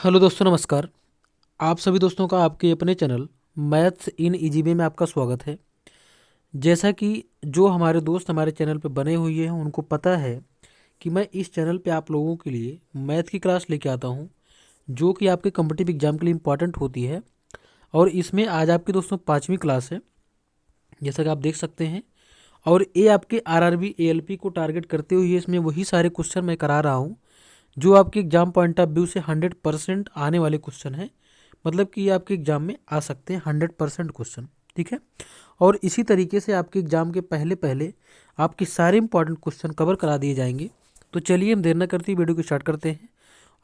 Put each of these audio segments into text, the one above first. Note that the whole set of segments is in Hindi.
हेलो दोस्तों, नमस्कार। आप सभी दोस्तों का आपके अपने channel maths in easy way में आपका स्वागत है। जैसा कि जो हमारे दोस्त हमारे चैनल पे बने हुए हैं उनको पता है कि मैं इस चैनल पे आप लोगों के लिए मैथ की क्लास लेके आता हूँ, जो कि आपके कॉम्पिटिटिव एग्जाम के लिए इम्पॉर्टेंट होती है। और इसमें आज आपकी दोस्तों 5वीं क्लास है, जैसा कि आप देख सकते हैं। और ये आपके आरआरबी एएलपी को टारगेट करते हुए इसमें वही सारे क्वेश्चन मैं करा रहा हूँ जो आपके एग्जाम पॉइंट ऑफ व्यू से 100% आने वाले क्वेश्चन है। मतलब कि ये आपके एग्जाम में आ सकते हैं 100% क्वेश्चन। ठीक है। और इसी तरीके से आपके एग्जाम के पहले पहले आपके सारे इंपॉर्टेंट क्वेश्चन कवर करा दिए जाएंगे। तो चलिए हम देर न करते वीडियो को स्टार्ट करते हैं।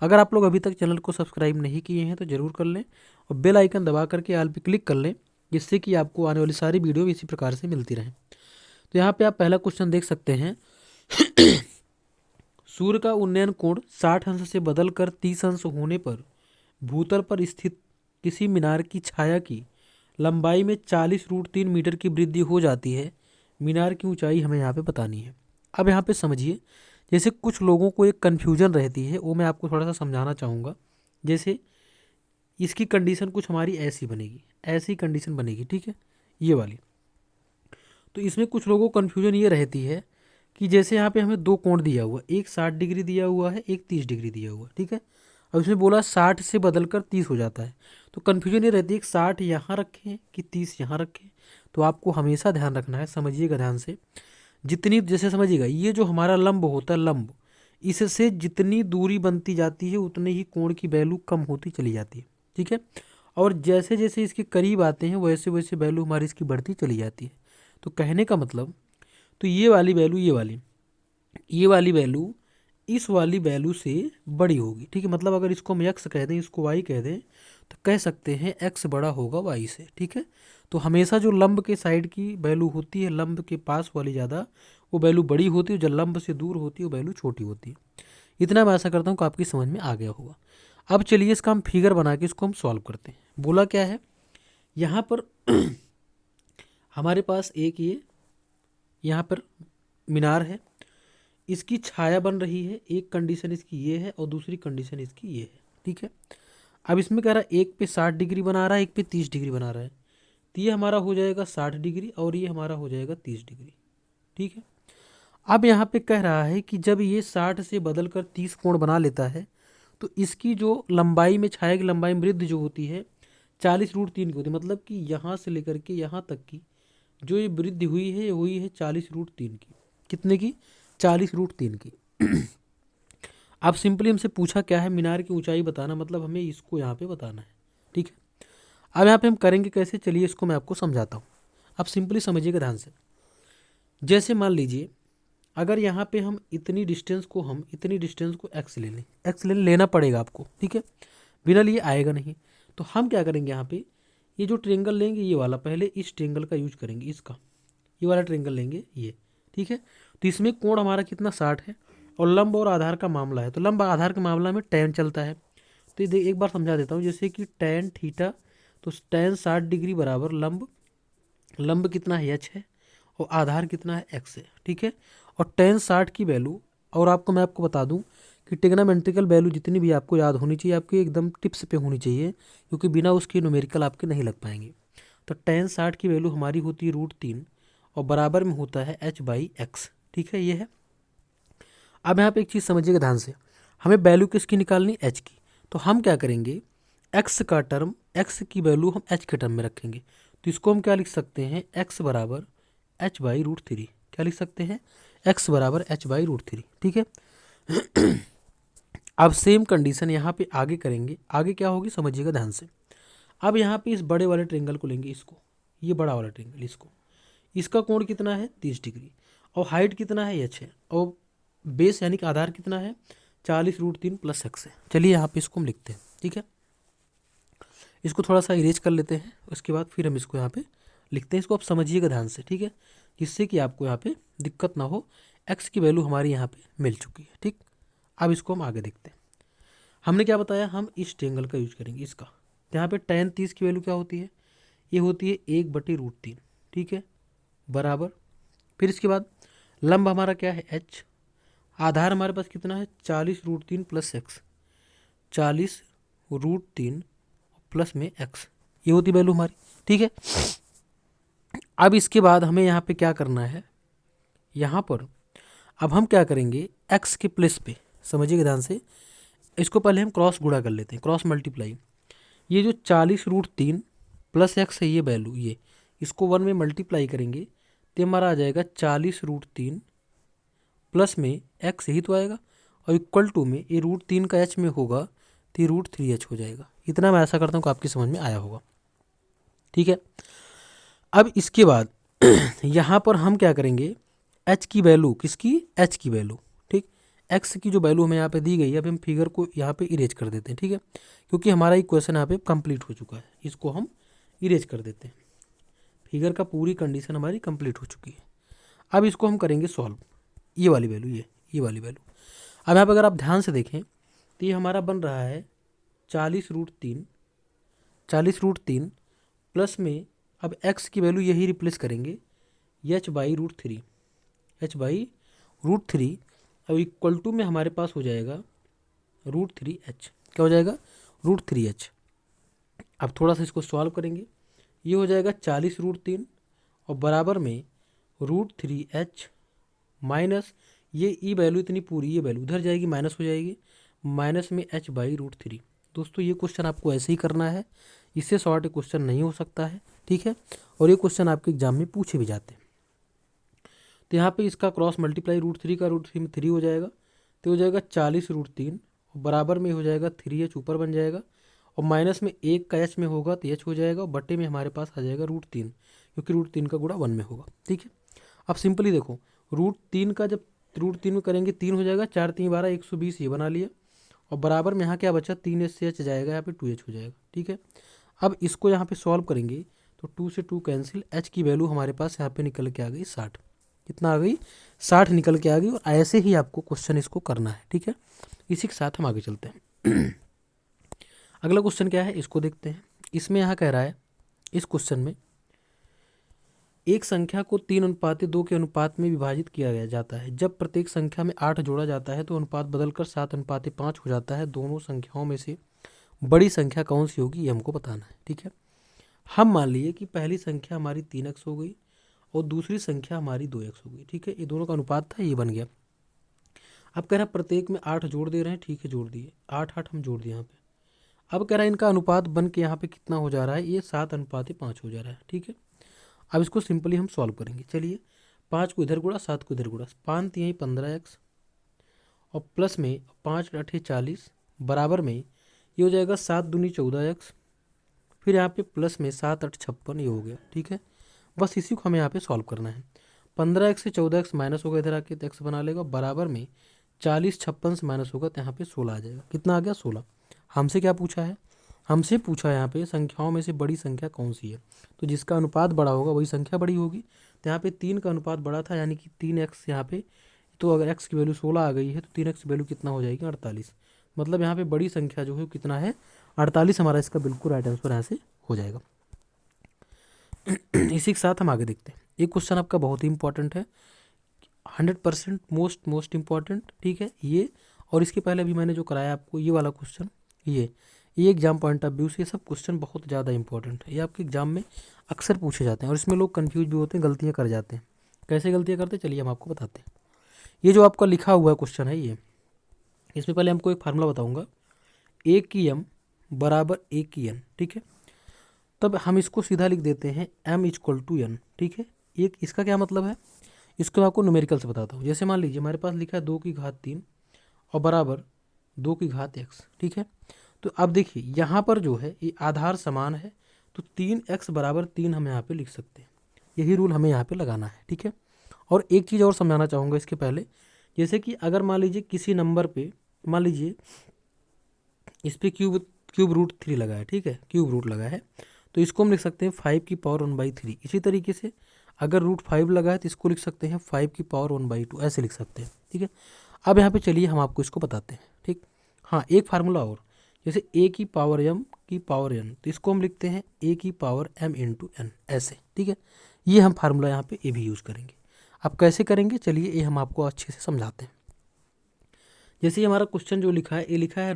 अगर आप लोग अभी तक चैनल को सब्सक्राइब नहीं किए हैं तो ज़रूर कर लें और बेल आइकन दबा करके ऑल पे क्लिक कर लें, जिससे कि आपको आने वाली सारी वीडियो इसी प्रकार से मिलती रहे। तो यहाँ पे आप पहला क्वेश्चन देख सकते हैं। सूर्य का उन्नयन कोण 60 अंश से बदलकर 30 अंश होने पर भूतल पर स्थित किसी मीनार की छाया की लंबाई में 40√3 मीटर की वृद्धि हो जाती है। मीनार की ऊंचाई हमें यहाँ पे बतानी है। अब यहाँ पे समझिए, जैसे कुछ लोगों को एक कन्फ्यूजन रहती है, वो मैं आपको थोड़ा सा समझाना चाहूँगा। जैसे इसकी कंडीशन कुछ हमारी ऐसी बनेगी, ऐसी कंडीशन बनेगी, ठीक है, ये वाली। तो इसमें कुछ लोगों को कन्फ्यूजन ये रहती है कि जैसे यहाँ पे हमें दो कोण दिया हुआ, एक 60 डिग्री दिया हुआ है, एक 30 डिग्री दिया हुआ है, ठीक है। अब इसमें बोला 60 से बदलकर 30 हो जाता है। तो कन्फ्यूजन ये रहती है कि 60 यहाँ रखें कि 30 यहाँ रखें। तो आपको हमेशा ध्यान रखना है, समझिएगा ध्यान से। जितनी, जैसे समझिएगा, ये जो हमारा लंब होता है, लंब, इससे जितनी दूरी बनती जाती है उतने ही कोण की वैल्यू कम होती चली जाती है, ठीक है। और जैसे जैसे इसके करीब आते हैं वैसे वैसे वैल्यू हमारी इसकी बढ़ती चली जाती है। तो कहने का मतलब, तो ये वाली वैल्यू, ये वाली वैल्यू इस वाली वैल्यू से बड़ी होगी, ठीक है। मतलब अगर इसको हम एक्स कह दें, इसको वाई कह दें, तो कह सकते हैं एक्स बड़ा होगा वाई से, ठीक है। तो हमेशा जो लंब के साइड की वैल्यू होती है, लंब के पास वाली ज़्यादा, वो वैल्यू बड़ी होती है। जो लंब से दूर होती है वो वैल्यू छोटी होती है। इतना मैं आशा करता हूँ कि आपकी समझ में आ गया होगा। अब चलिए इसका हम फिगर बना के इसको हम सॉल्व करते हैं। बोला क्या है यहाँ पर हमारे पास एक ये यहाँ पर मीनार है, इसकी छाया बन रही है। एक कंडीशन इसकी ये है और दूसरी कंडीशन इसकी ये है, ठीक है। अब इसमें कह रहा है एक पे 60 डिग्री बना रहा है, एक पे 30 डिग्री बना रहा है। तो ये हमारा हो जाएगा 60 डिग्री और ये हमारा हो जाएगा 30 डिग्री, ठीक है। अब यहाँ पे कह रहा है कि जब ये 60 से बदलकर 30 कोण बना लेता है तो इसकी जो लंबाई में, छाया की लंबाई में वृद्धि जो होती है 40√3 की होती है। मतलब कि यहाँ से लेकर के यहाँ तक की जो ये वृद्धि हुई है, ये हुई है 40√3 की। कितने की? 40√3 की। अब सिंपली हमसे पूछा क्या है, मीनार की ऊंचाई बताना, मतलब हमें इसको यहाँ पे बताना है, ठीक है। अब यहाँ पे हम करेंगे कैसे, चलिए इसको मैं आपको समझाता हूँ। अब सिंपली समझिएगा ध्यान से। जैसे मान लीजिए अगर यहाँ पे हम इतनी डिस्टेंस को, एक्स ले लें, एक्स लेना पड़ेगा आपको, ठीक है, बिना लिए आएगा नहीं। तो हम क्या करेंगे, यहाँ पे ये जो ट्रेंगल लेंगे, ये वाला, पहले इस ट्रेंगल का यूज करेंगे, इसका, ये वाला ट्रेंगल लेंगे ये, ठीक है। तो इसमें कोण हमारा कितना, 60 है। और लंब और आधार का मामला है, तो लंब आधार के मामला में टैन चलता है। तो ये एक बार समझा देता हूँ, जैसे कि टैन थीटा, तो टैन 60 डिग्री बराबर लंब, लंब कितना है एच है, और आधार कितना है एक्स है, ठीक है। और टैन 60 की वैल्यू, और आपको मैं बता दूं कि टिग्नामेंट्रिकल वैल्यू जितनी भी आपको याद होनी चाहिए, आपकी एकदम टिप्स पे होनी चाहिए, क्योंकि बिना उसके न्यूमेरिकल आपके नहीं लग पाएंगे। तो टैन 60 की वैल्यू हमारी होती है √3 और बराबर में होता है h/x, ठीक है, ये है। अब यहाँ पे एक चीज़ समझिएगा ध्यान से, हमें वैल्यू किसकी निकालनी, h की। तो हम क्या करेंगे, x का टर्म, x की वैल्यू हम h के टर्म में रखेंगे। तो इसको हम क्या लिख सकते हैं, x बराबर h/√3। क्या लिख सकते हैं, x बराबर h/√3, ठीक है। अब सेम कंडीशन यहाँ पे आगे करेंगे, आगे क्या होगी समझिएगा ध्यान से। अब यहाँ पे इस बड़े वाले ट्रेंगल को लेंगे, इसको, ये बड़ा वाला ट्रेंगल, इसको, इसका कोण कितना है, 30 डिग्री, और हाइट कितना है, h है, और बेस यानी कि आधार कितना है, 40√3 प्लस x है। चलिए यहाँ पे इसको हम लिखते हैं, ठीक है। इसको थोड़ा सा इरेज कर लेते हैं, उसके बाद फिर हम इसको यहाँ पे लिखते हैं। इसको आप समझिएगा ध्यान से, ठीक है, जिससे कि आपको यहाँ पे दिक्कत ना हो। x की वैल्यू हमारी यहाँ पे मिल चुकी है, ठीक। अब इसको हम आगे देखते हैं। हमने क्या बताया, हम इस ट्रेंगल का यूज करेंगे, इसका। तो यहाँ पे टैन 30 की वैल्यू क्या होती है, ये होती है 1/√3, ठीक है, बराबर। फिर इसके बाद लंब हमारा क्या है, h, आधार हमारे पास कितना है, 40√3 प्लस x, 40 √3 प्लस में x, ये होती वैल्यू हमारी। ठीक है, अब इसके बाद हमें यहाँ पे क्या करना है, यहाँ पर अब हम क्या करेंगे, x के प्लेस पे, समझिएगा ध्यान से, इसको पहले हम क्रॉस गुणा कर लेते हैं, क्रॉस मल्टीप्लाई। ये जो 40√3 प्लस x है ये वैल्यू, ये इसको 1 में मल्टीप्लाई करेंगे तो हमारा आ जाएगा 40√3 प्लस में x, यही तो आएगा, और इक्वल टू में ये √3 का h में होगा तो ये √3h हो जाएगा। इतना मैं ऐसा करता हूँ कि आपकी समझ में आया होगा। ठीक है, अब इसके बाद यहाँ पर हम क्या करेंगे, h की वैल्यू, किसकी, h की वैल्यू, ठीक, x की जो वैल्यू हमें यहाँ पे दी गई है, अब हम फिगर को यहाँ पे इरेज कर देते हैं। ठीक है, क्योंकि हमारा इक्वेशन यहाँ पे कंप्लीट हो चुका है, इसको हम इरेज कर देते हैं, फिगर का पूरी कंडीशन हमारी कंप्लीट हो चुकी है। अब इसको हम करेंगे सॉल्व, ये वाली वैल्यू, ये वाली वैल्यू। अब यहाँ पर अगर आप ध्यान से देखें तो ये हमारा बन रहा है 40√3 प्लस में, अब x की वैल्यू यही रिप्लेस करेंगे h/√3, अब इक्वल टू में हमारे पास हो जाएगा √3h, क्या हो जाएगा, √3h। अब थोड़ा सा इसको सॉल्व करेंगे, ये हो जाएगा 40√3 और बराबर में √3h माइनस ये ई वैल्यू इतनी पूरी, ये वैल्यू उधर जाएगी, माइनस हो जाएगी, माइनस में h/√3। दोस्तों ये क्वेश्चन आपको ऐसे ही करना है, इससे शॉर्ट क्वेश्चन नहीं हो सकता है। ठीक है, और ये क्वेश्चन आपके एग्जाम में पूछे भी जाते हैं। तो यहाँ पे इसका क्रॉस मल्टीप्लाई, √3 का √3 में 3 हो जाएगा, तो हो जाएगा 40√3 और बराबर में हो जाएगा 3h, ऊपर बन जाएगा, और माइनस में 1 का h में होगा तो h हो जाएगा, और बट्टे में हमारे पास आ जाएगा √3, क्योंकि √3 का गुणा 1 में होगा। ठीक है, अब सिंपली देखो, √3 का जब √3 में करेंगे 3 हो जाएगा, 4 3 12 120, ये बना लिया, और बराबर में यहाँ क्या बचा, 3h से h जाएगा, यहाँ पे 2h हो जाएगा। ठीक है, अब इसको यहाँ पे सॉल्व करेंगे तो 2 से 2 कैंसिल, h की वैल्यू हमारे पास यहाँ पे निकल के आ गई 60, कितना आ गई, 60 निकल के आ गई। और ऐसे ही आपको क्वेश्चन इसको करना है। ठीक है, इसी के साथ हम आगे चलते हैं। अगला क्वेश्चन क्या है, इसको देखते हैं। इसमें यहाँ कह रहा है, इस क्वेश्चन में एक संख्या को 3:2 के अनुपात में विभाजित किया गया जाता है। जब प्रत्येक संख्या में 8 जोड़ा जाता है तो अनुपात बदलकर 7:5 हो जाता है। दोनों संख्याओं में से बड़ी संख्या कौन सी होगी, ये हमको बताना है। ठीक है, हम मान लिए कि पहली संख्या हमारी 3x हो गई और दूसरी संख्या हमारी 2x हो गई। ठीक है, ये दोनों का अनुपात था, ये बन गया। अब कह रहा है प्रत्येक में 8 जोड़ दे रहे हैं, ठीक है जोड़ दिए, 8 हम जोड़ दिए यहाँ पे। अब कह रहा है इनका अनुपात बन के यहाँ पे कितना हो जा रहा है, ये 7:5 हो जा रहा है। ठीक है, अब इसको सिंपली हम सॉल्व करेंगे। चलिए, 5 को इधर गुणा, 7 को इधर गुणा, 5 3 15x और प्लस में 5 8 40 बराबर में ये हो जाएगा 7 दूनी 14x, फिर यहाँ पे प्लस में 7 8 56, ये हो गया। ठीक है, बस इसी को हमें यहाँ पे सॉल्व करना है। 15x से 14x माइनस होगा, इधर आके तो x बना लेगा, बराबर में 40 56 से माइनस होगा तो यहाँ पे 16 आ जाएगा। कितना आ गया, 16। हमसे क्या पूछा है, हमसे पूछा है यहाँ पे संख्याओं में से बड़ी संख्या कौन सी है, तो जिसका अनुपात बड़ा होगा वही संख्या बड़ी होगी। तो यहाँ पे 3 का अनुपात बड़ा था, यानी कि 3x यहाँ पे, तो अगर x की वैल्यू 16 आ गई है तो 3x की वैल्यू कितना हो जाएगी, 48। मतलब यहाँ पे बड़ी संख्या जो है कितना है, 48। हमारा इसका बिल्कुल राइट आंसर यहाँ से हो जाएगा। इसी के साथ हम आगे देखते हैं। ये क्वेश्चन आपका बहुत ही इंपॉर्टेंट है, 100% मोस्ट इम्पॉर्टेंट। ठीक है, ये और इसके पहले भी मैंने जो कराया आपको ये वाला क्वेश्चन, ये एग्जाम पॉइंट ऑफ व्यू से ये सब क्वेश्चन बहुत ज़्यादा इंपॉर्टेंट है। ये आपके एग्जाम में अक्सर पूछे जाते हैं और इसमें लोग कंफ्यूज भी होते हैं, गलतियाँ कर जाते हैं। कैसे गलतियाँ करते हैं, चलिए हम आपको बताते हैं। ये जो आपका लिखा हुआ क्वेश्चन है, ये इसमें पहले हमको एक फार्मूला बताऊँगा, ए की एम बराबर ए की एन। ठीक है, तब हम इसको सीधा लिख देते हैं m=n। ठीक है, एक इसका क्या मतलब है, इसको मैं आपको न्यूमेरिकल से बताता हूँ। जैसे मान लीजिए हमारे पास लिखा है 2 की घात 3 और बराबर 2 की घात x। ठीक है, तो अब देखिए यहाँ पर जो है ये आधार समान है, तो 3x बराबर 3 हम यहाँ पे लिख सकते हैं। यही रूल हमें यहाँ पे लगाना है। ठीक है, और एक चीज़ और समझाना चाहूँगा इसके पहले, जैसे कि अगर मान लीजिए किसी नंबर पे, मान लीजिए इस पर क्यूब रूट 3 लगा है। ठीक है, क्यूब रूट लगा है, तो इसको हम लिख सकते हैं 5 की पावर 1/3। इसी तरीके से अगर √5 लगा है तो इसको लिख सकते हैं 5 की पावर 1/2, ऐसे लिख सकते हैं। ठीक है, अब यहाँ पे चलिए हम आपको इसको बताते हैं। ठीक, हाँ एक फार्मूला और, जैसे a की पावर m की पावर n, तो इसको हम लिखते हैं a की पावर m × n, ऐसे। ठीक है, ये हम फार्मूला यहाँ पे ए भी यूज़ करेंगे। अब कैसे करेंगे, चलिए ये हम आपको अच्छे से समझाते हैं। जैसे हमारा क्वेश्चन जो लिखा है, ये लिखा है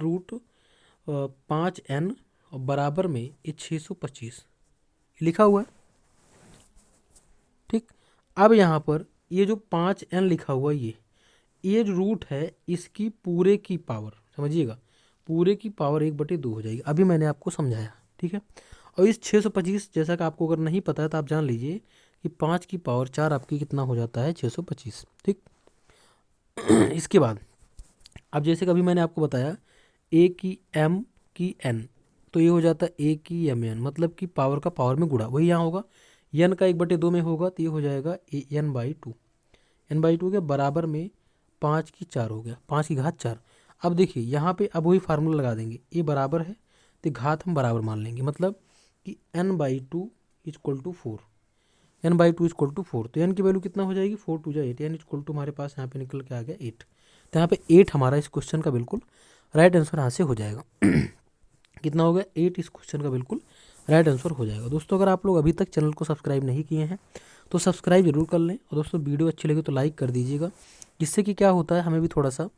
5n और बराबर में ये 625 लिखा हुआ है। ठीक, अब यहाँ पर ये जो 5n लिखा हुआ ये जो रूट है इसकी पूरे की पावर, समझिएगा, पूरे की पावर 1/2 हो जाएगी। अभी मैंने आपको समझाया, ठीक है। और इस 625 जैसा कि आपको अगर नहीं पता है तो आप जान लीजिए कि 5 की पावर 4 आपकी कितना हो जाता है, 625। ठीक, इसके बाद अब जैसे कभी मैंने आपको बताया ए की एम की एन, तो ये हो जाता है ए की एम एन, मतलब कि पावर का पावर में गुणा, वही यहाँ होगा। एन का 1/2 में होगा तो ये हो जाएगा ए n/2। n/2 के बराबर में 5 की 4 हो गया, 5 की घात 4। अब देखिए यहाँ पे अब वही फार्मूला लगा देंगे, ये बराबर है तो घात हम बराबर मान लेंगे, मतलब कि n/2 equal to 4, n/2 equal to 4। तो n की वैल्यू कितना हो जाएगी, 4 2 8, n इक्वल टू हमारे पास यहाँ पे निकल के आ गया 8। तो यहाँ पे 8 हमारा इस क्वेश्चन का बिल्कुल राइट आंसर यहाँ से हो जाएगा। कितना हो गया, 8 इस क्वेश्चन का बिल्कुल राइट आंसर हो जाएगा। दोस्तों अगर आप लोग अभी तक चैनल को सब्सक्राइब नहीं किए हैं तो सब्सक्राइब जरूर कर लें, और दोस्तों वीडियो अच्छी लगे तो लाइक कर दीजिएगा, जिससे कि क्या होता है हमें भी थोड़ा सा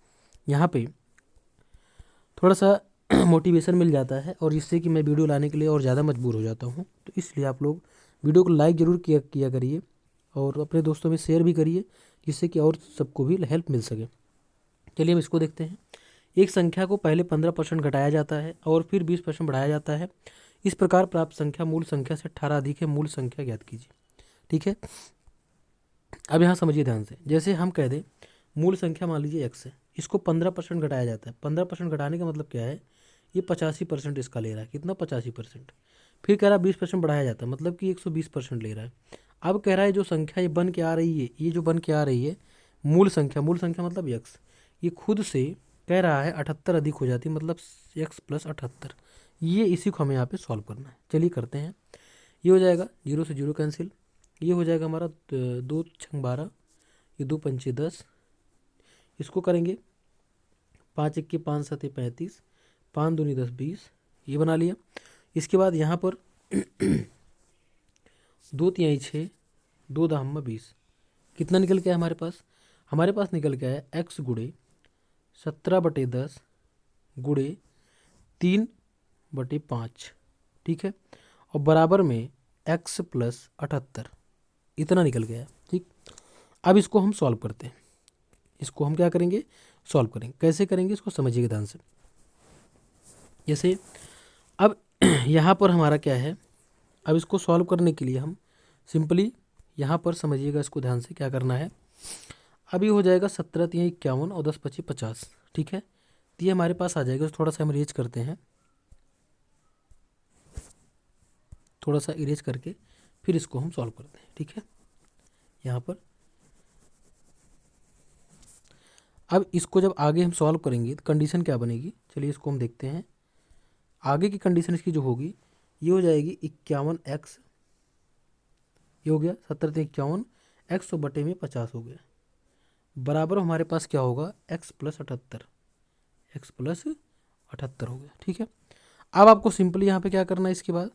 यहाँ पे थोड़ा सा मोटिवेशन मिल जाता है, और जिससे कि मैं वीडियो लाने के लिए और ज़्यादा मजबूर हो जाता हूँ। तो इसलिए आप लोग वीडियो को लाइक ज़रूर किया करिए, और अपने दोस्तों में शेयर भी करिए, जिससे कि और सबको भी हेल्प मिल सके। चलिए हम इसको देखते हैं। एक संख्या को पहले 15% घटाया जाता है और फिर 20% बढ़ाया जाता है। इस प्रकार प्राप्त संख्या मूल संख्या से 18 अधिक है, मूल संख्या ज्ञात कीजिए। ठीक है, अब यहाँ समझिए ध्यान से, जैसे हम कह दें मूल संख्या मान लीजिए x है, इसको 15% घटाया जाता है। 15% घटाने का मतलब क्या है, ये 85% इसका ले रहा है, कितना 85%। फिर कह रहा है 20% बढ़ाया जाता है, मतलब कि 120% ले रहा है। अब कह रहा है जो संख्या ये बन के आ रही है, ये जो बन के आ रही है मूल संख्या मतलब x, ये खुद से कह रहा है 78 अधिक हो जाती है, मतलब x + 78। ये इसी को हमें यहाँ पे सॉल्व करना है। चलिए करते हैं। ये हो जाएगा 0 से 0 कैंसिल, ये हो जाएगा हमारा 2 छंग 12, ये 2 पंचे 10, इसको करेंगे 5 1 के 5 7 35, 5 दूनी 10 20, ये बना लिया। इसके बाद यहाँ पर 2 तिहाई 6, 2 दाम 20, कितना निकल के आया हमारे पास, निकल के आया x गुड़े 17/10 गुड़े 3/5। ठीक है, और बराबर में x + 78, इतना निकल गया। ठीक, अब इसको हम सॉल्व करते हैं। इसको हम क्या करेंगे, सॉल्व करेंगे। कैसे करेंगे इसको समझिएगा ध्यान से। जैसे अब यहाँ पर हमारा क्या है, अब इसको सॉल्व करने के लिए हम सिंपली यहाँ पर समझिएगा, इसको ध्यान से क्या करना है। अभी हो जाएगा 17 × 51 और 10 × 25 50। ठीक है, तो ये हमारे पास आ जाएगा। थोड़ा सा हम इरेज करते हैं, थोड़ा सा इरेज करके फिर इसको हम सॉल्व करते हैं। ठीक है, यहाँ पर अब इसको जब आगे हम सॉल्व करेंगे तो कंडीशन क्या बनेगी, चलिए इसको हम देखते हैं। आगे की कंडीशन इसकी जो होगी, ये हो जाएगी 51x, ये हो गया 17 × 51, x तो बटे में 50 हो गया, बराबर हमारे पास क्या होगा x + 78, x + 78 हो गया। ठीक है, अब आपको सिंपली यहाँ पे क्या करना है, इसके बाद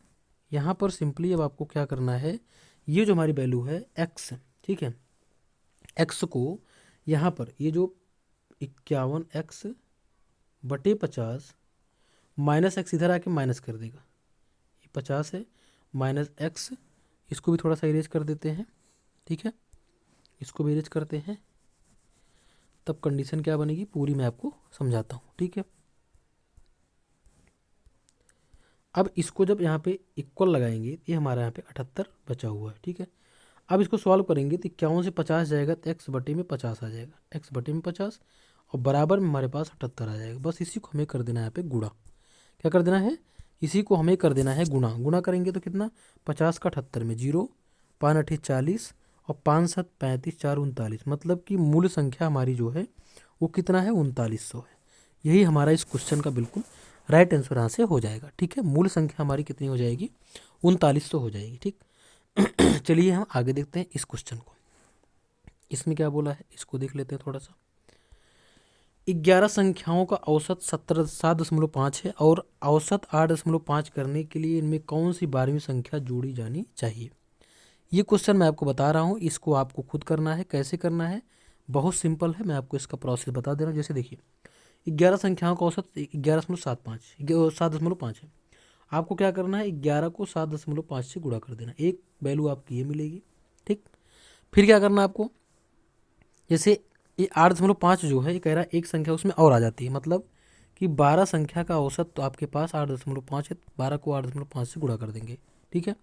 यहाँ पर सिंपली अब आपको क्या करना है, ये जो हमारी वैल्यू है x, ठीक है, x को यहाँ पर ये जो 51x बटे 50 माइनस x इधर आके माइनस कर देगा, ये 50 है माइनस x, इसको भी थोड़ा सा इरेज कर देते हैं। ठीक है, इसको भी इरेज करते हैं, तब कंडीशन क्या बनेगी पूरी मैं आपको समझाता हूँ। ठीक है, अब इसको जब यहाँ पे इक्वल लगाएंगे, ये हमारा यहाँ पे 78 बचा हुआ है। ठीक है, अब इसको सॉल्व करेंगे तो 51 से 50 जाएगा तो x बटे में 50 आ जाएगा, x बटे में 50, और बराबर में हमारे पास 78 आ जाएगा। बस इसी को हमें कर देना है यहाँ पे गुणा। क्या कर देना है, इसी को हमें कर देना है गुणा। गुणा करेंगे तो कितना, 50 का 78 में 0, 5 8 40 और 5 7 35 4 39, मतलब कि मूल संख्या हमारी जो है वो कितना है, 3900 है। यही हमारा इस क्वेश्चन का बिल्कुल राइट आंसर यहाँ से हो जाएगा। ठीक है, मूल संख्या हमारी कितनी हो जाएगी, 3900 हो जाएगी। ठीक, चलिए हम आगे देखते हैं इस क्वेश्चन को। इसमें क्या बोला है इसको देख लेते हैं थोड़ा सा। 11 संख्याओं का औसत 7.5 है और औसत 8.5 करने के लिए इनमें कौन सी 12वीं संख्या जोड़ी जानी चाहिए। ये क्वेश्चन मैं आपको बता रहा हूँ, इसको आपको खुद करना है। कैसे करना है, बहुत सिंपल है, मैं आपको इसका प्रोसेस बता दे रहा हूँ। जैसे देखिए 11 संख्याओं का औसत 7.5 है। आपको क्या करना है, 11 को 7.5 से गुणा कर देना, एक वैल्यू आपकी ये मिलेगी। ठीक, फिर क्या करना है आपको, जैसे ये 8.5 जो है, ये कह रहा है एक संख्या उसमें और आ जाती है, मतलब कि 12 संख्या का औसत तो आपके पास 8.5 है। 12 को 8.5 से गुणा कर देंगे। ठीक है,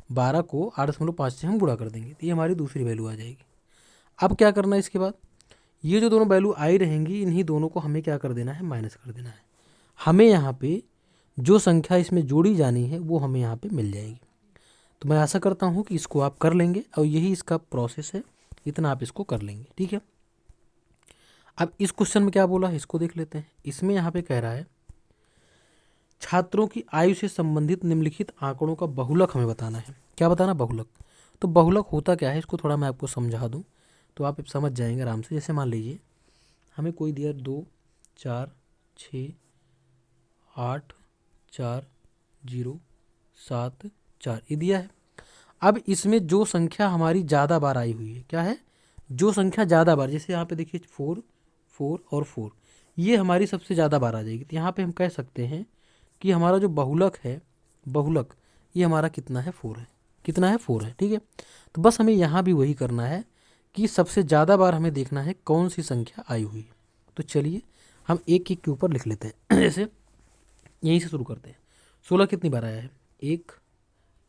12 को 8.5 से हम गुणा कर देंगे तो ये हमारी दूसरी वैल्यू आ जाएगी। अब क्या करना है, इसके बाद ये जो दोनों वैल्यू आई रहेंगी, इन्हीं दोनों को हमें क्या कर देना है, माइनस कर देना है। हमें यहाँ पे जो संख्या इसमें जोड़ी जानी है वो हमें यहाँ पे मिल जाएगी। तो मैं आशा करता हूँ कि इसको आप कर लेंगे और यही इसका प्रोसेस है, इतना आप इसको कर लेंगे। ठीक है, अब इस क्वेश्चन में क्या बोला है इसको देख लेते हैं। इसमें यहाँ पे कह रहा है छात्रों की आयु से संबंधित निम्नलिखित आंकड़ों का बहुलक हमें बताना है। क्या बताना, बहुलक। तो बहुलक होता क्या है, इसको थोड़ा मैं आपको समझा दूँ तो आप समझ जाएंगे आराम से। जैसे मान लीजिए हमें कोई दिया 2 4 6 8 4 0 7 4 ये दिया है। अब इसमें जो संख्या हमारी ज़्यादा बार आई हुई है, क्या है, जो संख्या ज़्यादा बार, जैसे यहाँ पे देखिए 4 4 और 4, ये हमारी सबसे ज़्यादा बार आ जाएगी। तो यहाँ पे हम कह सकते हैं कि हमारा जो बहुलक है, बहुलक ये हमारा कितना है, 4 है। कितना है, 4 है। ठीक है, तो बस हमें यहाँ भी वही करना है कि सबसे ज़्यादा बार हमें देखना है कौन सी संख्या आई हुई है। तो चलिए हम एक एक के ऊपर लिख लेते हैं। जैसे यहीं से शुरू करते हैं। 16 कितनी बार आया है, 1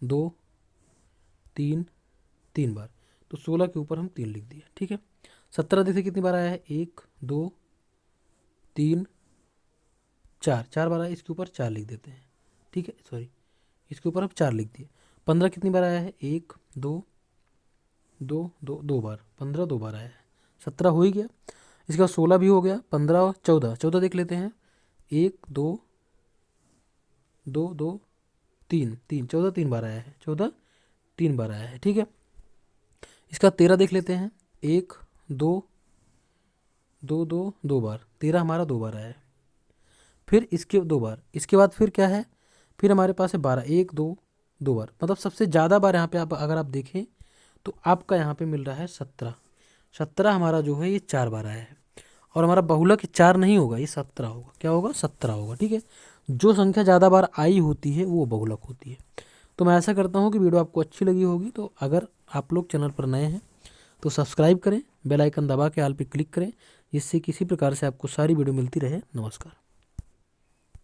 2 3 3 बार, तो 16 के ऊपर हम 3 लिख दिए। ठीक है, 17 देखिए कितनी बार आया है, 1 2 3 4 4 बार आया, इसके ऊपर 4 लिख देते हैं। ठीक है, सॉरी, इसके ऊपर हम 4 लिख दिए। 15 कितनी बार आया है, 1 2 2 2 2 बार, 15 2 बार आया है। 17 हो ही गया। इसके बाद 16 भी हो गया। 15 और 14, 14 देख लेते हैं, 1 2 2 2 3 3, 14 3 बार आया है, 14 3 बार आया है। ठीक है, इसका 13 देख लेते हैं, 1 2 2 2 2 बार, 13 हमारा 2 बार आया है। फिर इसके 2 बार, इसके बाद फिर क्या है, फिर हमारे पास है 12, 1 2 2 बार, मतलब सबसे ज़्यादा बार यहाँ पे आप अगर आप देखें तो आपका यहाँ पे मिल रहा है 17। 17 हमारा जो है ये 4 बार आया है, और हमारा बहुलक 4 नहीं होगा, ये 17 होगा। क्या होगा, 17 होगा। ठीक है, जो संख्या ज़्यादा बार आई होती है वो बहुलक होती है। तो मैं ऐसा करता हूँ कि वीडियो आपको अच्छी लगी होगी, तो अगर आप लोग चैनल पर नए हैं तो सब्सक्राइब करें, बेल आइकन दबा के ऑल पे क्लिक करें, जिससे किसी प्रकार से आपको सारी वीडियो मिलती रहे। नमस्कार।